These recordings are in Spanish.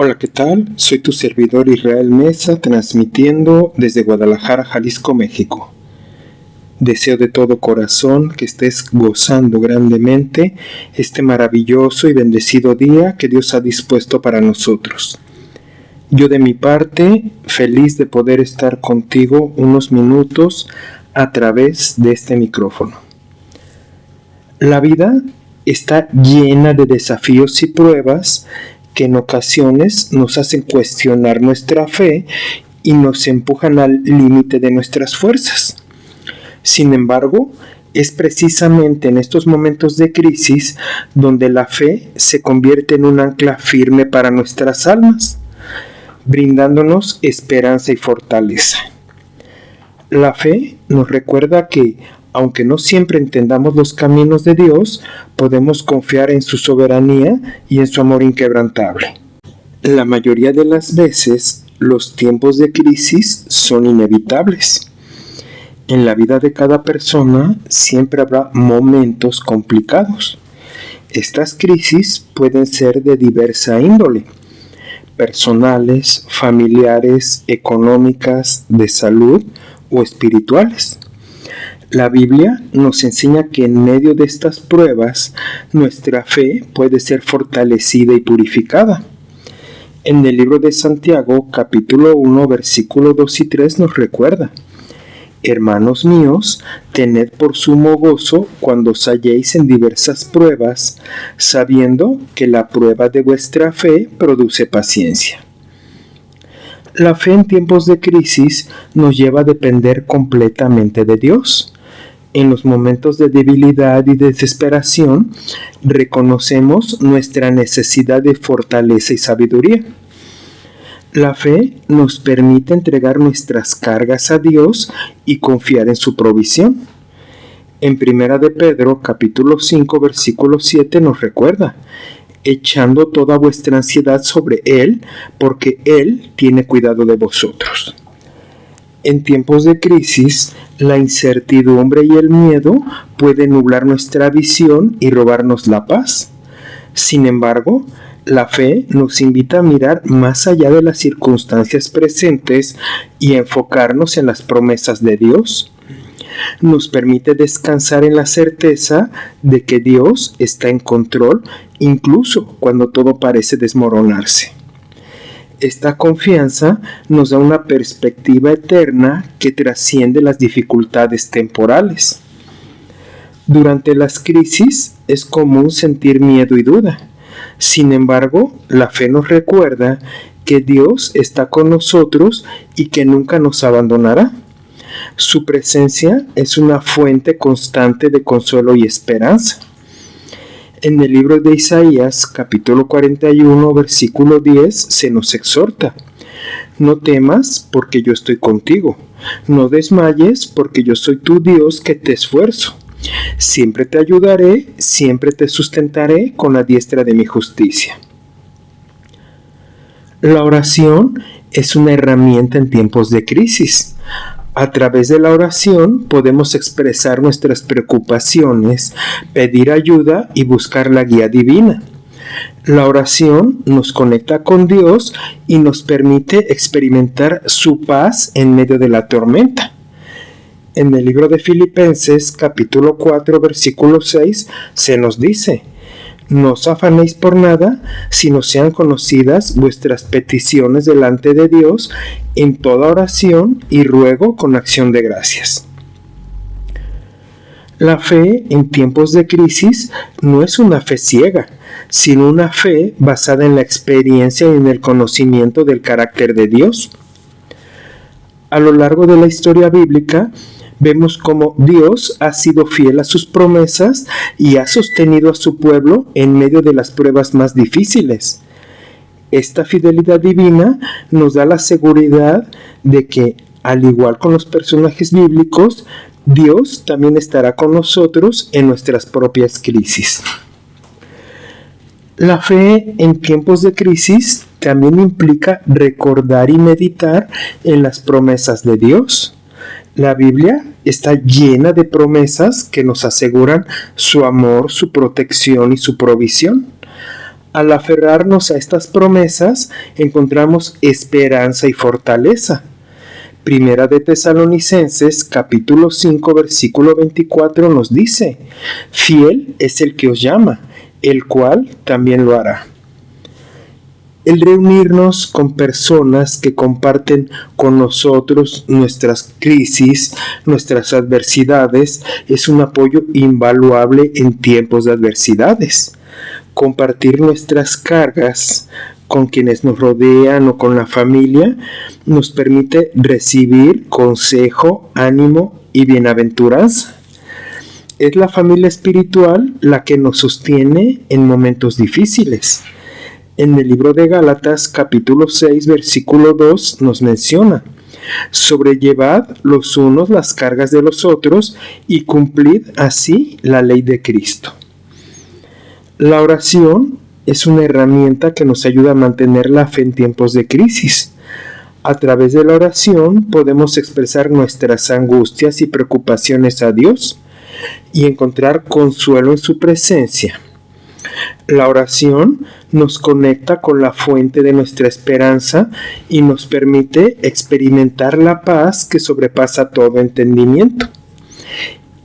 Hola, ¿qué tal? Soy tu servidor Israel Mesa, transmitiendo desde Guadalajara, Jalisco, México. Deseo de todo corazón que estés gozando grandemente este maravilloso y bendecido día que Dios ha dispuesto para nosotros. Yo de mi parte, feliz de poder estar contigo unos minutos a través de este micrófono. La vida está llena de desafíos y pruebas que en ocasiones nos hacen cuestionar nuestra fe y nos empujan al límite de nuestras fuerzas. Sin embargo, es precisamente en estos momentos de crisis donde la fe se convierte en un ancla firme para nuestras almas, brindándonos esperanza y fortaleza. La fe nos recuerda que, aunque no siempre entendamos los caminos de Dios, podemos confiar en su soberanía y en su amor inquebrantable. La mayoría de las veces, los tiempos de crisis son inevitables. En la vida de cada persona siempre habrá momentos complicados. Estas crisis pueden ser de diversa índole: personales, familiares, económicas, de salud o espirituales. La Biblia nos enseña que en medio de estas pruebas, nuestra fe puede ser fortalecida y purificada. En el libro de Santiago, capítulo 1, versículos 2 y 3 nos recuerda: Hermanos míos, tened por sumo gozo cuando os halléis en diversas pruebas, sabiendo que la prueba de vuestra fe produce paciencia. La fe en tiempos de crisis nos lleva a depender completamente de Dios. En los momentos de debilidad y desesperación, reconocemos nuestra necesidad de fortaleza y sabiduría. La fe nos permite entregar nuestras cargas a Dios y confiar en su provisión. En 1 de Pedro, capítulo 5, versículo 7 nos recuerda: echando toda vuestra ansiedad sobre Él, porque Él tiene cuidado de vosotros. En tiempos de crisis, la incertidumbre y el miedo pueden nublar nuestra visión y robarnos la paz. Sin embargo, la fe nos invita a mirar más allá de las circunstancias presentes y enfocarnos en las promesas de Dios. Nos permite descansar en la certeza de que Dios está en control, incluso cuando todo parece desmoronarse. Esta confianza nos da una perspectiva eterna que trasciende las dificultades temporales. Durante las crisis es común sentir miedo y duda. Sin embargo, la fe nos recuerda que Dios está con nosotros y que nunca nos abandonará. Su presencia es una fuente constante de consuelo y esperanza. En el libro de Isaías, capítulo 41, versículo 10, se nos exhorta: no temas, porque yo estoy contigo. No desmayes, porque yo soy tu Dios que te esfuerzo. Siempre te ayudaré, siempre te sustentaré con la diestra de mi justicia. La oración es una herramienta en tiempos de crisis. A través de la oración podemos expresar nuestras preocupaciones, pedir ayuda y buscar la guía divina. La oración nos conecta con Dios y nos permite experimentar su paz en medio de la tormenta. En el libro de Filipenses, capítulo 4, versículo 6, se nos dice: no os afanéis por nada, sino sean conocidas vuestras peticiones delante de Dios en toda oración y ruego con acción de gracias. La fe en tiempos de crisis no es una fe ciega, sino una fe basada en la experiencia y en el conocimiento del carácter de Dios. A lo largo de la historia bíblica, vemos cómo Dios ha sido fiel a sus promesas y ha sostenido a su pueblo en medio de las pruebas más difíciles. Esta fidelidad divina nos da la seguridad de que, al igual con los personajes bíblicos, Dios también estará con nosotros en nuestras propias crisis. La fe en tiempos de crisis también implica recordar y meditar en las promesas de Dios. La Biblia está llena de promesas que nos aseguran su amor, su protección y su provisión. Al aferrarnos a estas promesas, encontramos esperanza y fortaleza. Primera de Tesalonicenses, capítulo 5, versículo 24 nos dice: fiel es el que os llama, el cual también lo hará. El reunirnos con personas que comparten con nosotros nuestras crisis, nuestras adversidades, es un apoyo invaluable en tiempos de adversidades. Compartir nuestras cargas con quienes nos rodean o con la familia nos permite recibir consejo, ánimo y bienaventuranza. Es la familia espiritual la que nos sostiene en momentos difíciles. En el libro de Gálatas, capítulo 6, versículo 2, nos menciona: sobrellevad los unos las cargas de los otros y cumplid así la ley de Cristo. La oración es una herramienta que nos ayuda a mantener la fe en tiempos de crisis. A través de la oración podemos expresar nuestras angustias y preocupaciones a Dios y encontrar consuelo en su presencia. La oración nos conecta con la fuente de nuestra esperanza y nos permite experimentar la paz que sobrepasa todo entendimiento.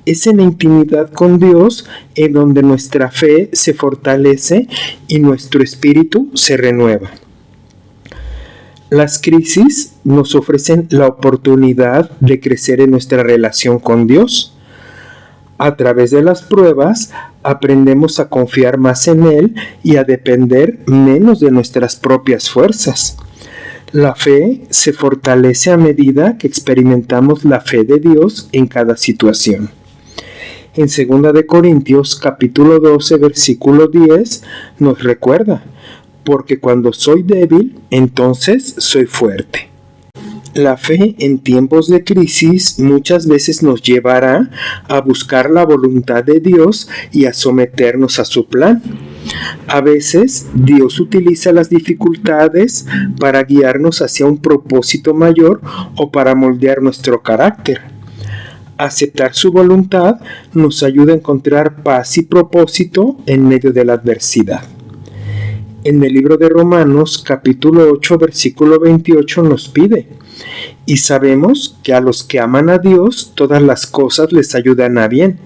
Es en la intimidad con Dios en donde nuestra fe se fortalece y nuestro espíritu se renueva. Las crisis nos ofrecen la oportunidad de crecer en nuestra relación con Dios. A través de las pruebas, aprendemos a confiar más en Él y a depender menos de nuestras propias fuerzas. La fe se fortalece a medida que experimentamos la fe de Dios en cada situación. En 2 de Corintios, capítulo 12, versículo 10, nos recuerda: porque cuando soy débil, entonces soy fuerte. La fe en tiempos de crisis muchas veces nos llevará a buscar la voluntad de Dios y a someternos a su plan. A veces Dios utiliza las dificultades para guiarnos hacia un propósito mayor o para moldear nuestro carácter. Aceptar su voluntad nos ayuda a encontrar paz y propósito en medio de la adversidad. En el libro de Romanos, capítulo 8, versículo 28 nos pide: y sabemos que a los que aman a Dios todas las cosas les ayudan a bien.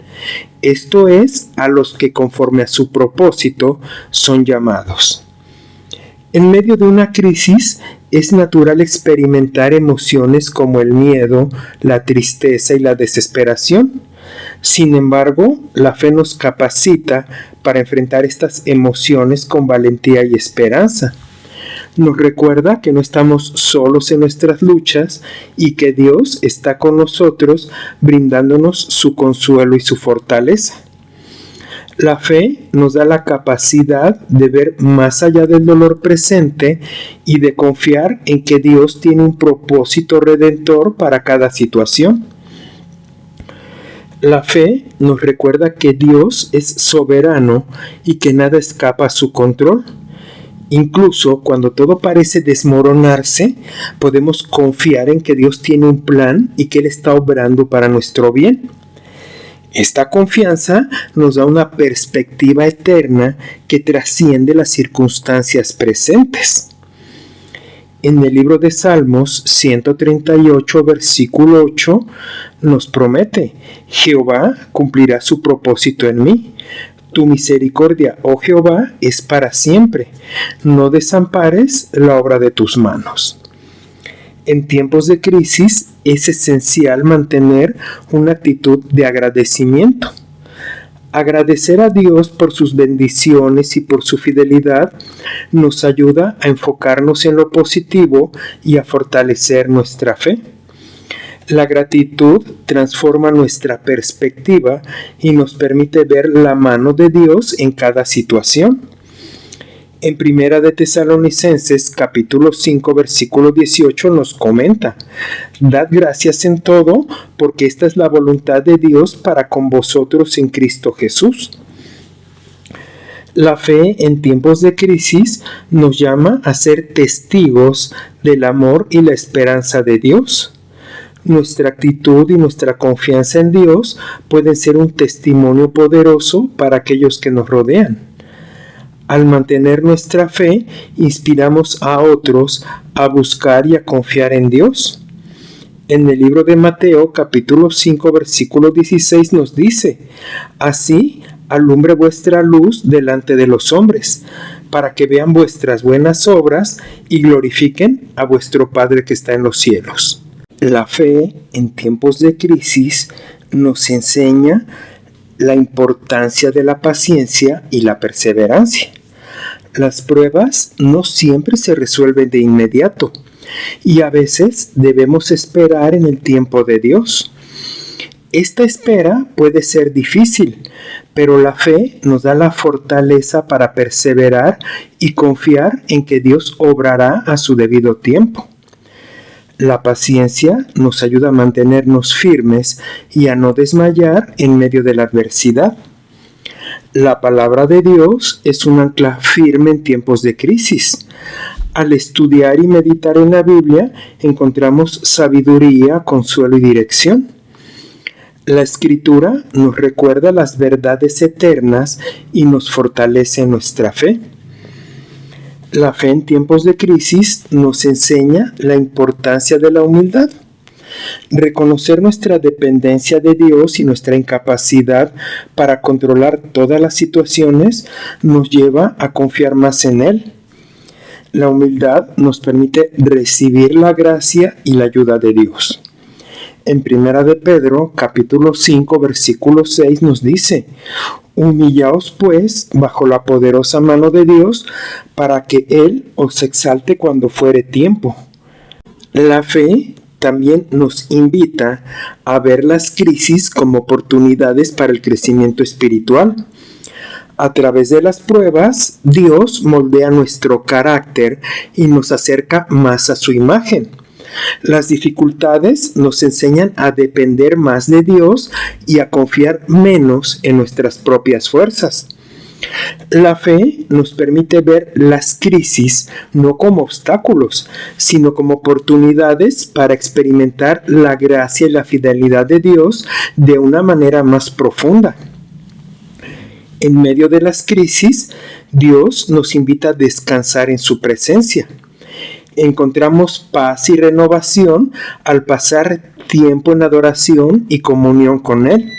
Esto es, a los que conforme a su propósito son llamados. En medio de una crisis es natural experimentar emociones como el miedo, la tristeza y la desesperación. Sin embargo, la fe nos capacita para enfrentar estas emociones con valentía y esperanza. Nos recuerda que no estamos solos en nuestras luchas y que Dios está con nosotros brindándonos su consuelo y su fortaleza. La fe nos da la capacidad de ver más allá del dolor presente y de confiar en que Dios tiene un propósito redentor para cada situación. La fe nos recuerda que Dios es soberano y que nada escapa a su control. Incluso cuando todo parece desmoronarse, podemos confiar en que Dios tiene un plan y que Él está obrando para nuestro bien. Esta confianza nos da una perspectiva eterna que trasciende las circunstancias presentes. En el libro de Salmos 138, versículo 8, nos promete: Jehová cumplirá su propósito en mí. Tu misericordia, oh Jehová, es para siempre. No desampares la obra de tus manos. En tiempos de crisis es esencial mantener una actitud de agradecimiento. Agradecer a Dios por sus bendiciones y por su fidelidad nos ayuda a enfocarnos en lo positivo y a fortalecer nuestra fe. La gratitud transforma nuestra perspectiva y nos permite ver la mano de Dios en cada situación. En Primera de Tesalonicenses, capítulo 5, versículo 18 nos comenta: dad gracias en todo, porque esta es la voluntad de Dios para con vosotros en Cristo Jesús. La fe en tiempos de crisis nos llama a ser testigos del amor y la esperanza de Dios. Nuestra actitud y nuestra confianza en Dios pueden ser un testimonio poderoso para aquellos que nos rodean. Al mantener nuestra fe, inspiramos a otros a buscar y a confiar en Dios. En el libro de Mateo, capítulo 5, versículo 16 nos dice: así alumbre vuestra luz delante de los hombres, para que vean vuestras buenas obras y glorifiquen a vuestro Padre que está en los cielos. La fe en tiempos de crisis nos enseña la importancia de la paciencia y la perseverancia. Las pruebas no siempre se resuelven de inmediato y a veces debemos esperar en el tiempo de Dios. Esta espera puede ser difícil, pero la fe nos da la fortaleza para perseverar y confiar en que Dios obrará a su debido tiempo. La paciencia nos ayuda a mantenernos firmes y a no desmayar en medio de la adversidad. La palabra de Dios es un ancla firme en tiempos de crisis. Al estudiar y meditar en la Biblia, encontramos sabiduría, consuelo y dirección. La Escritura nos recuerda las verdades eternas y nos fortalece en nuestra fe. La fe en tiempos de crisis nos enseña la importancia de la humildad. Reconocer nuestra dependencia de Dios y nuestra incapacidad para controlar todas las situaciones nos lleva a confiar más en Él. La humildad nos permite recibir la gracia y la ayuda de Dios. En 1 de Pedro, capítulo 5, versículo 6 nos dice: humillaos pues bajo la poderosa mano de Dios, para que Él os exalte cuando fuere tiempo. La fe también nos invita a ver las crisis como oportunidades para el crecimiento espiritual. A través de las pruebas, Dios moldea nuestro carácter y nos acerca más a su imagen. Las dificultades nos enseñan a depender más de Dios y a confiar menos en nuestras propias fuerzas. La fe nos permite ver las crisis no como obstáculos, sino como oportunidades para experimentar la gracia y la fidelidad de Dios de una manera más profunda. En medio de las crisis, Dios nos invita a descansar en su presencia. Encontramos paz y renovación al pasar tiempo en adoración y comunión con Él.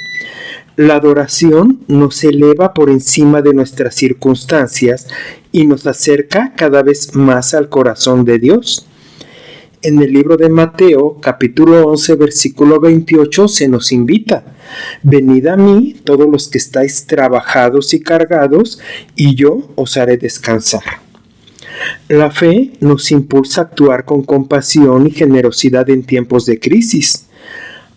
La adoración nos eleva por encima de nuestras circunstancias y nos acerca cada vez más al corazón de Dios. En el libro de Mateo, capítulo 11, versículo 28, se nos invita: venid a mí todos los que estáis trabajados y cargados, y yo os haré descansar. La fe nos impulsa a actuar con compasión y generosidad en tiempos de crisis.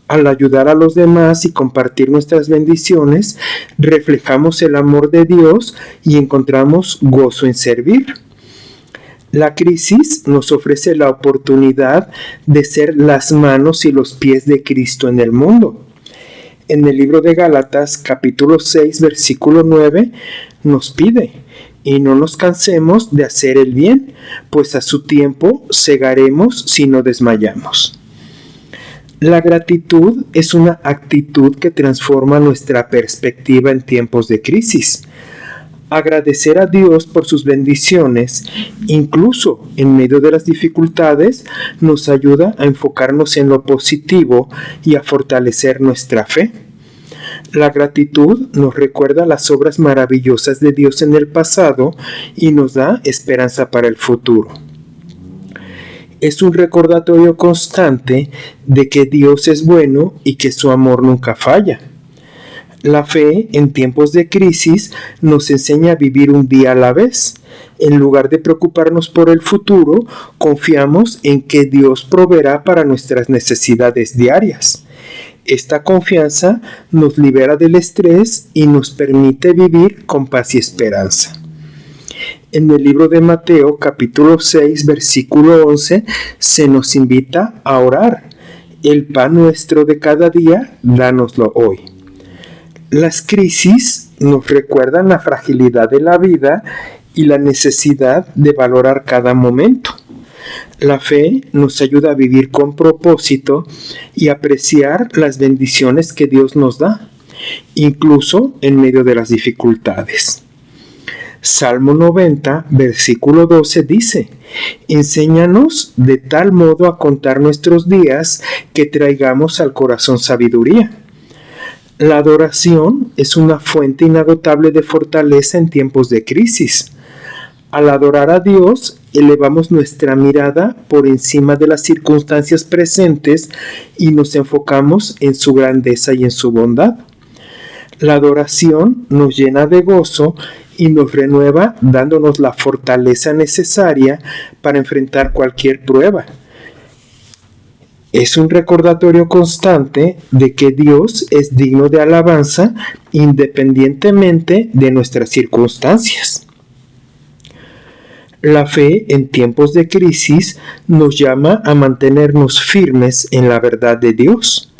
Al ayudar a los demás y compartir nuestras bendiciones, reflejamos el amor de Dios y encontramos gozo en servir. La crisis nos ofrece la oportunidad de ser las manos y los pies de Cristo en el mundo. En el libro de Gálatas, capítulo 6, versículo 9, nos pide: y no nos cansemos de hacer el bien, pues a su tiempo segaremos si no desmayamos. La gratitud es una actitud que transforma nuestra perspectiva en tiempos de crisis. Agradecer a Dios por sus bendiciones, incluso en medio de las dificultades, nos ayuda a enfocarnos en lo positivo y a fortalecer nuestra fe. La gratitud nos recuerda las obras maravillosas de Dios en el pasado y nos da esperanza para el futuro. Es un recordatorio constante de que Dios es bueno y que su amor nunca falla. La fe en tiempos de crisis nos enseña a vivir un día a la vez. En lugar de preocuparnos por el futuro, confiamos en que Dios proveerá para nuestras necesidades diarias. Esta confianza nos libera del estrés y nos permite vivir con paz y esperanza. En el libro de Mateo, capítulo 6, versículo 11, se nos invita a orar: el pan nuestro de cada día, dánoslo hoy. Las crisis nos recuerdan la fragilidad de la vida y la necesidad de valorar cada momento. La fe nos ayuda a vivir con propósito y apreciar las bendiciones que Dios nos da, incluso en medio de las dificultades. Salmo 90, versículo 12 dice: enséñanos de tal modo a contar nuestros días que traigamos al corazón sabiduría. La adoración es una fuente inagotable de fortaleza en tiempos de crisis. Al adorar a Dios, elevamos nuestra mirada por encima de las circunstancias presentes y nos enfocamos en su grandeza y en su bondad. La adoración nos llena de gozo y nos renueva, dándonos la fortaleza necesaria para enfrentar cualquier prueba. Es un recordatorio constante de que Dios es digno de alabanza independientemente de nuestras circunstancias. La fe en tiempos de crisis nos llama a mantenernos firmes en la verdad de Dios.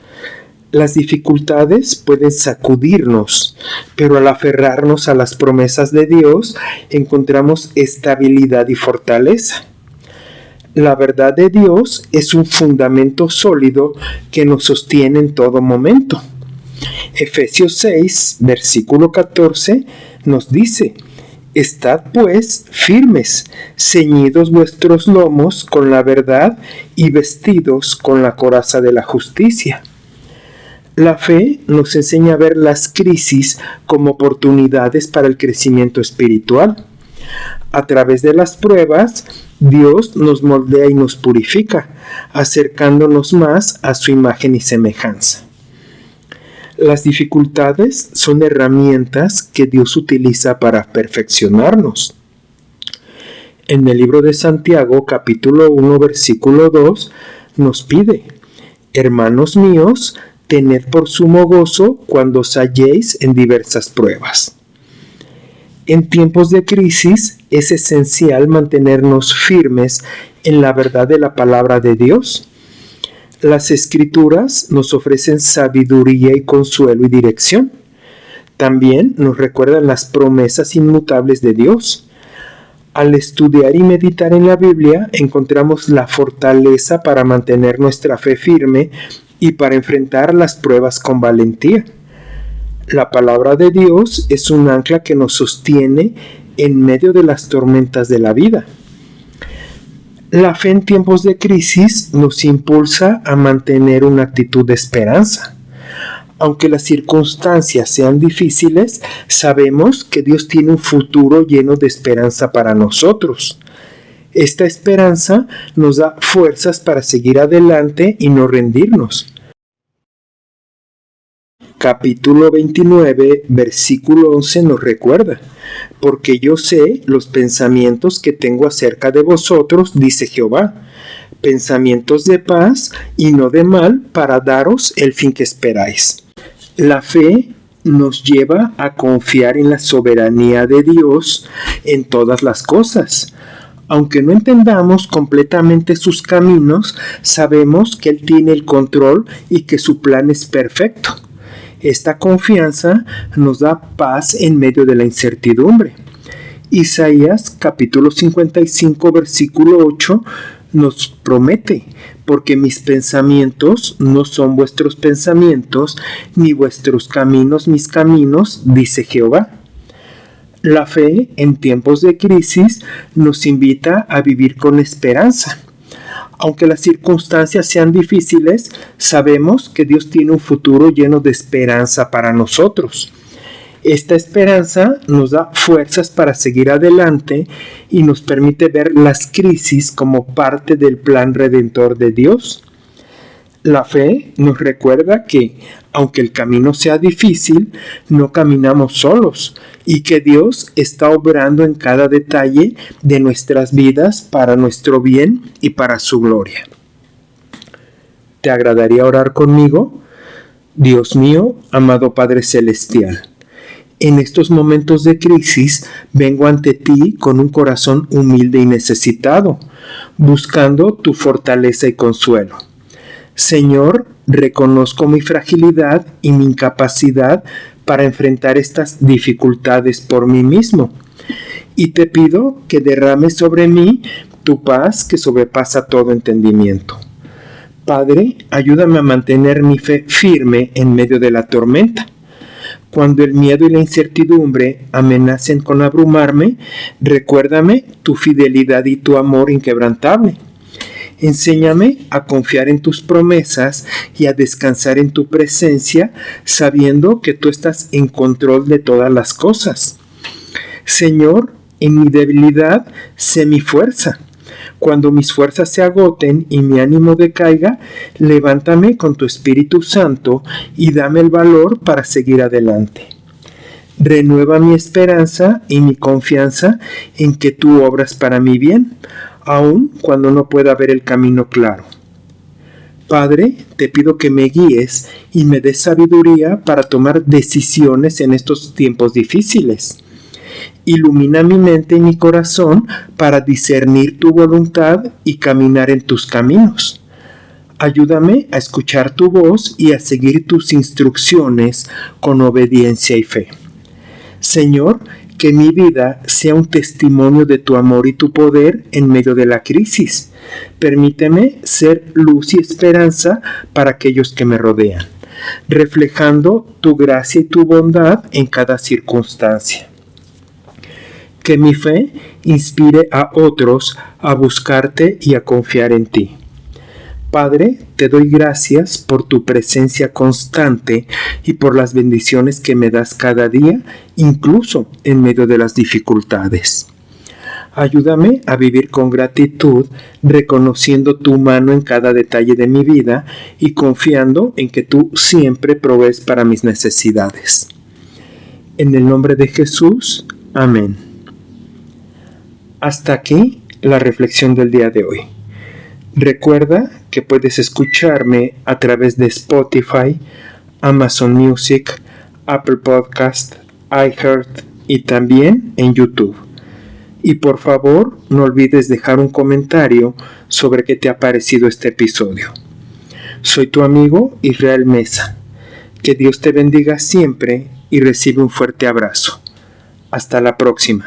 Las dificultades pueden sacudirnos, pero al aferrarnos a las promesas de Dios encontramos estabilidad y fortaleza. La verdad de Dios es un fundamento sólido que nos sostiene en todo momento. Efesios 6, versículo 14 nos dice: estad pues firmes, ceñidos vuestros lomos con la verdad y vestidos con la coraza de la justicia. La fe nos enseña a ver las crisis como oportunidades para el crecimiento espiritual. A través de las pruebas, Dios nos moldea y nos purifica, acercándonos más a su imagen y semejanza. Las dificultades son herramientas que Dios utiliza para perfeccionarnos. En el libro de Santiago, capítulo 1, versículo 2, nos pide: hermanos míos, tened por sumo gozo cuando os halléis en diversas pruebas. En tiempos de crisis es esencial mantenernos firmes en la verdad de la palabra de Dios. Las Escrituras nos ofrecen sabiduría y consuelo y dirección. También nos recuerdan las promesas inmutables de Dios. Al estudiar y meditar en la Biblia, encontramos la fortaleza para mantener nuestra fe firme y para enfrentar las pruebas con valentía. La palabra de Dios es un ancla que nos sostiene en medio de las tormentas de la vida. La fe en tiempos de crisis nos impulsa a mantener una actitud de esperanza. Aunque las circunstancias sean difíciles, sabemos que Dios tiene un futuro lleno de esperanza para nosotros. Esta esperanza nos da fuerzas para seguir adelante y no rendirnos. Capítulo 29, versículo 11 nos recuerda: porque yo sé los pensamientos que tengo acerca de vosotros, dice Jehová, pensamientos de paz y no de mal, para daros el fin que esperáis. La fe nos lleva a confiar en la soberanía de Dios en todas las cosas. Aunque no entendamos completamente sus caminos, sabemos que Él tiene el control y que su plan es perfecto. Esta confianza nos da paz en medio de la incertidumbre. Isaías capítulo 55 versículo 8 nos promete: porque mis pensamientos no son vuestros pensamientos, ni vuestros caminos mis caminos, dice Jehová. La fe en tiempos de crisis nos invita a vivir con esperanza. Aunque las circunstancias sean difíciles, sabemos que Dios tiene un futuro lleno de esperanza para nosotros. Esta esperanza nos da fuerzas para seguir adelante y nos permite ver las crisis como parte del plan redentor de Dios. La fe nos recuerda que, aunque el camino sea difícil, no caminamos solos y que Dios está obrando en cada detalle de nuestras vidas para nuestro bien y para su gloria. ¿Te agradaría orar conmigo? Dios mío, amado Padre Celestial, en estos momentos de crisis vengo ante ti con un corazón humilde y necesitado, buscando tu fortaleza y consuelo. Señor, reconozco mi fragilidad y mi incapacidad para enfrentar estas dificultades por mí mismo, y te pido que derrames sobre mí tu paz que sobrepasa todo entendimiento. Padre, ayúdame a mantener mi fe firme en medio de la tormenta. Cuando el miedo y la incertidumbre amenacen con abrumarme, recuérdame tu fidelidad y tu amor inquebrantable. Enséñame a confiar en tus promesas y a descansar en tu presencia, sabiendo que tú estás en control de todas las cosas. Señor, en mi debilidad, sé mi fuerza. Cuando mis fuerzas se agoten y mi ánimo decaiga, levántame con tu Espíritu Santo y dame el valor para seguir adelante. Renueva mi esperanza y mi confianza en que tú obras para mi bien, aun cuando no pueda ver el camino claro. Padre, te pido que me guíes y me des sabiduría para tomar decisiones en estos tiempos difíciles. Ilumina mi mente y mi corazón para discernir tu voluntad y caminar en tus caminos. Ayúdame a escuchar tu voz y a seguir tus instrucciones con obediencia y fe. Señor, que mi vida sea un testimonio de tu amor y tu poder en medio de la crisis. Permíteme ser luz y esperanza para aquellos que me rodean, reflejando tu gracia y tu bondad en cada circunstancia. Que mi fe inspire a otros a buscarte y a confiar en ti. Padre, te doy gracias por tu presencia constante y por las bendiciones que me das cada día, incluso en medio de las dificultades. Ayúdame a vivir con gratitud, reconociendo tu mano en cada detalle de mi vida y confiando en que tú siempre provees para mis necesidades. En el nombre de Jesús, amén. Hasta aquí la reflexión del día de hoy. Recuerda que puedes escucharme a través de Spotify, Amazon Music, Apple Podcast, iHeart y también en YouTube. Y por favor, no olvides dejar un comentario sobre qué te ha parecido este episodio. Soy tu amigo Israel Mesa. Que Dios te bendiga siempre y recibe un fuerte abrazo. Hasta la próxima.